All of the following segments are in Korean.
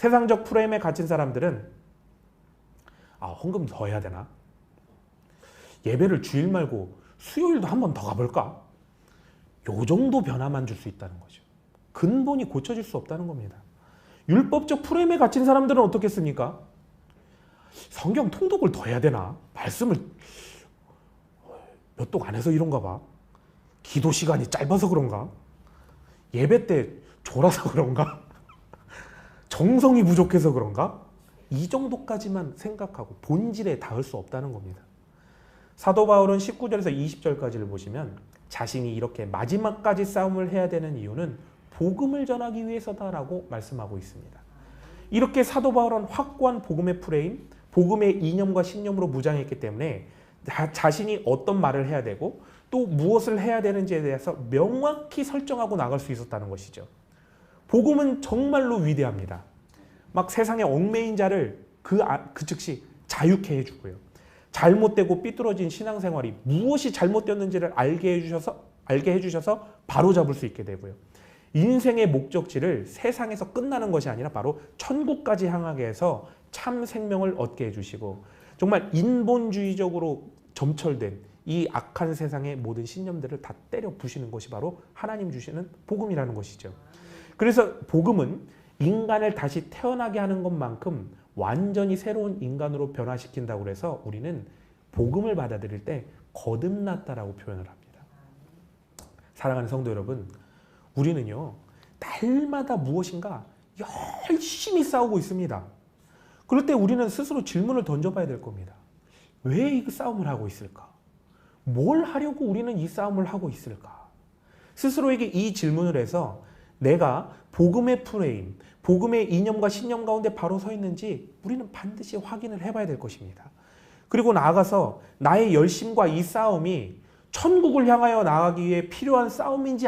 세상적 프레임에 갇힌 사람들은 헌금 더 해야 되나? 예배를 주일 말고 수요일도 한 번 더 가볼까? 요 정도 변화만 줄 수 있다는 거죠. 근본이 고쳐질 수 없다는 겁니다. 율법적 프레임에 갇힌 사람들은 어떻겠습니까? 성경 통독을 더 해야 되나? 말씀을 몇 독 안 해서 이런가 봐. 기도 시간이 짧아서 그런가? 예배 때 졸아서 그런가? 정성이 부족해서 그런가? 이 정도까지만 생각하고 본질에 닿을 수 없다는 겁니다. 사도 바울은 19절에서 20절까지를 보시면 자신이 이렇게 마지막까지 싸움을 해야 되는 이유는 복음을 전하기 위해서다라고 말씀하고 있습니다. 이렇게 사도 바울은 확고한 복음의 프레임, 복음의 이념과 신념으로 무장했기 때문에 자신이 어떤 말을 해야 되고 또 무엇을 해야 되는지에 대해서 명확히 설정하고 나갈 수 있었다는 것이죠. 복음은 정말로 위대합니다. 막 세상에 얽매인 자를 그 즉시 자유케 해주고요. 잘못되고 삐뚤어진 신앙생활이 무엇이 잘못되었는지를 알게 해주셔서 바로잡을 수 있게 되고요. 인생의 목적지를 세상에서 끝나는 것이 아니라 바로 천국까지 향하게 해서 참 생명을 얻게 해주시고 정말 인본주의적으로 점철된 이 악한 세상의 모든 신념들을 다 때려 부시는 것이 바로 하나님 주시는 복음이라는 것이죠. 그래서 복음은 인간을 다시 태어나게 하는 것만큼 완전히 새로운 인간으로 변화시킨다고 해서 우리는 복음을 받아들일 때 거듭났다라고 표현을 합니다. 사랑하는 성도 여러분, 우리는요 날마다 무엇인가 열심히 싸우고 있습니다. 그럴 때 우리는 스스로 질문을 던져봐야 될 겁니다. 왜 이 싸움을 하고 있을까? 뭘 하려고 우리는 이 싸움을 하고 있을까? 스스로에게 이 질문을 해서 내가 복음의 프레임, 복음의 이념과 신념 가운데 바로 서 있는지 우리는 반드시 확인을 해봐야 될 것입니다. 그리고 나아가서 나의 열심과 이 싸움이 천국을 향하여 나아가기 위해 필요한 싸움인지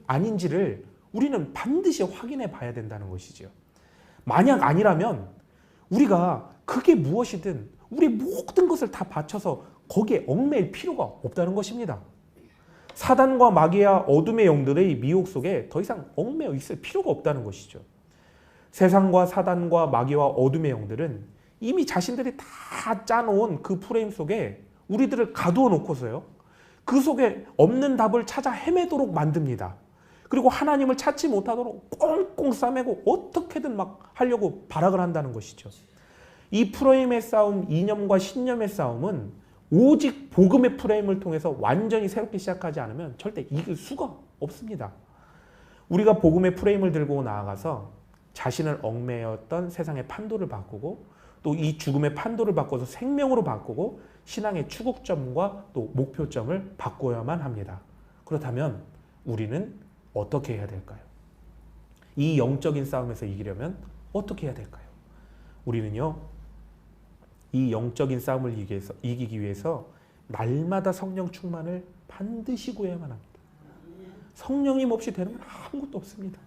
아닌지를 우리는 반드시 확인해 봐야 된다는 것이죠. 만약 아니라면 우리가 그게 무엇이든 우리 모든 것을 다 바쳐서 거기에 얽매일 필요가 없다는 것입니다. 사단과 마귀와 어둠의 영들의 미혹 속에 더 이상 얽매여 있을 필요가 없다는 것이죠. 세상과 사단과 마귀와 어둠의 영들은 이미 자신들이 다 짜놓은 그 프레임 속에 우리들을 가두어 놓고서요. 그 속에 없는 답을 찾아 헤매도록 만듭니다. 그리고 하나님을 찾지 못하도록 꽁꽁 싸매고 어떻게든 막 하려고 발악을 한다는 것이죠. 이 프레임의 싸움, 이념과 신념의 싸움은 오직 복음의 프레임을 통해서 완전히 새롭게 시작하지 않으면 절대 이길 수가 없습니다. 우리가 복음의 프레임을 들고 나아가서 자신을 얽매였던 세상의 판도를 바꾸고 또 이 죽음의 판도를 바꿔서 생명으로 바꾸고 신앙의 추구점과 또 목표점을 바꿔야만 합니다. 그렇다면 우리는 어떻게 해야 될까요? 이 영적인 싸움에서 이기려면 어떻게 해야 될까요? 우리는요, 이 영적인 싸움을 이기기 위해서 날마다 성령 충만을 반드시 구해야만 합니다. 성령님 없이 되는 건 아무것도 없습니다.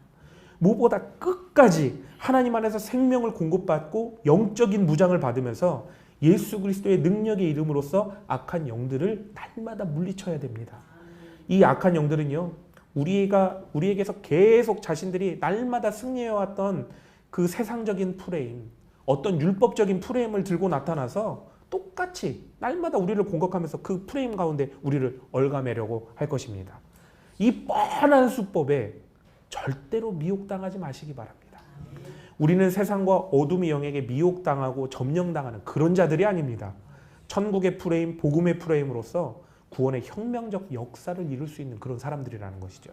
무엇보다 끝까지 하나님 안에서 생명을 공급받고 영적인 무장을 받으면서 예수 그리스도의 능력의 이름으로써 악한 영들을 날마다 물리쳐야 됩니다. 이 악한 영들은요, 우리에게서 계속 자신들이 날마다 승리해왔던 그 세상적인 프레임, 어떤 율법적인 프레임을 들고 나타나서 똑같이 날마다 우리를 공격하면서 그 프레임 가운데 우리를 얽어매려고 할 것입니다. 이 뻔한 수법에 절대로 미혹당하지 마시기 바랍니다. 우리는 세상과 어둠의 영에게 미혹당하고 점령당하는 그런 자들이 아닙니다. 천국의 프레임, 복음의 프레임으로서 구원의 혁명적 역사를 이룰 수 있는 그런 사람들이라는 것이죠.